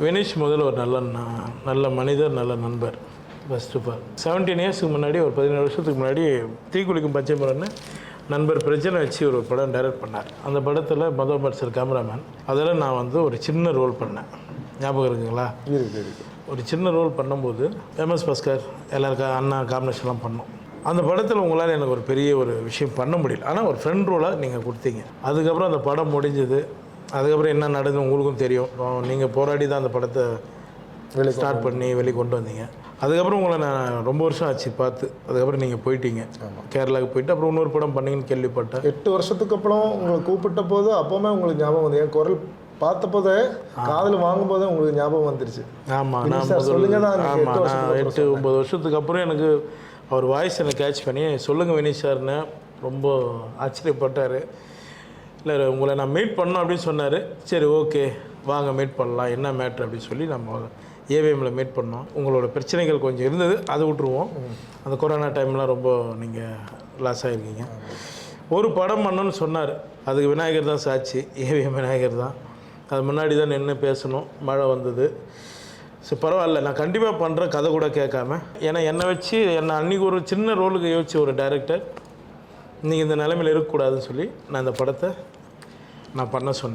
வினிஷ் முதல்ல ஒரு நல்ல மனிதர், நல்ல நண்பர். ஃபஸ்ட் ஆஃப் ஆல் 17 இயர்ஸுக்கு முன்னாடி, ஒரு 17 வருஷத்துக்கு முன்னாடி தீக்குளிக்கும் பச்சை மரம்னு நண்பர் பிரச்சனை வச்சு ஒரு படம் டைரக்ட் பண்ணார். அந்த படத்தில் மதோ பட்சர் கேமராமேன். அதில் நான் வந்து ஒரு சின்ன ரோல் பண்ணேன். ஞாபகம் இருக்குங்களா? இருக்கு. ஒரு சின்ன ரோல் பண்ணும்போது எம்எஸ் பாஸ்கர் எல்லாருக்கும் அண்ணா காம்பினேஷன்லாம் பண்ணோம். அந்த படத்தில் உங்களால் எனக்கு ஒரு பெரிய ஒரு விஷயம் பண்ண முடியல. ஆனால் ஒரு ஃப்ரெண்ட் ரோலாக நீங்கள் கொடுத்தீங்க. அதுக்கப்புறம் அந்த படம் முடிஞ்சது. அதுக்கப்புறம் என்ன நடந்தது உங்களுக்கும் தெரியும். நீங்கள் போராடி தான் அந்த படத்தை ஸ்டார்ட் பண்ணி வெளியே கொண்டு வந்தீங்க. அதுக்கப்புறம் உங்களை நான் ரொம்ப வருஷம் ஆச்சு பார்த்து. அதுக்கப்புறம் நீங்கள் போயிட்டீங்க கேரளாவுக்கு போயிட்டு, அப்புறம் இன்னொரு படம் பண்ணீங்கன்னு கேள்விப்பட்டேன். 8 வருஷத்துக்கு அப்புறம் உங்களை கூப்பிட்ட போது அப்போவுமே உங்களுக்கு ஞாபகம் வந்து என் குரல் பார்த்த போதே காதில் வாங்கும் போதே உங்களுக்கு ஞாபகம் வந்துருச்சு. ஆமாம், நான் சொல்லுங்க தான். ஆமாம், நான் 8-9 வருஷத்துக்கு அப்புறம் எனக்கு அவர் வாய்ஸ் எனக்கு கேட்ச் பண்ணி சொல்லுங்கள் வினிஷ் சார்னு ரொம்ப ஆச்சரியப்பட்டார். இல்லை உங்களை நான் மீட் பண்ணோம் அப்படின்னு சொன்னார். சரி ஓகே வாங்க மீட் பண்ணலாம், என்ன மேட்ரு அப்படின்னு சொல்லி நம்ம ஏவிஎம்மில் மீட் பண்ணோம். உங்களோட பிரச்சனைகள் கொஞ்சம் இருந்தது, அதை விட்டுருவோம். அந்த கொரோனா டைம்லாம் ரொம்ப நீங்கள் லாஸ் ஆகிருக்கீங்க. ஒரு படம் பண்ணணும்னு சொன்னார். அதுக்கு விநாயகர் தான் சாட்சி. ஏவிஎம் விநாயகர் தான். அது முன்னாடி தான் நின்று பேசணும். மழை வந்தது. சரி பரவாயில்ல, நான் கண்டிப்பாக பண்ணுறேன், கதை கூட கேட்காம. ஏன்னா என்னை வச்சு அன்றைக்கி ஒரு சின்ன ரோலுக்கு யோசிச்சு ஒரு டைரக்டர் நீங்கள் இந்த நிலைமையில் இருக்கக்கூடாதுன்னு சொல்லி நான் இந்த படத்தை நான் பண்ண சொன்னேன்.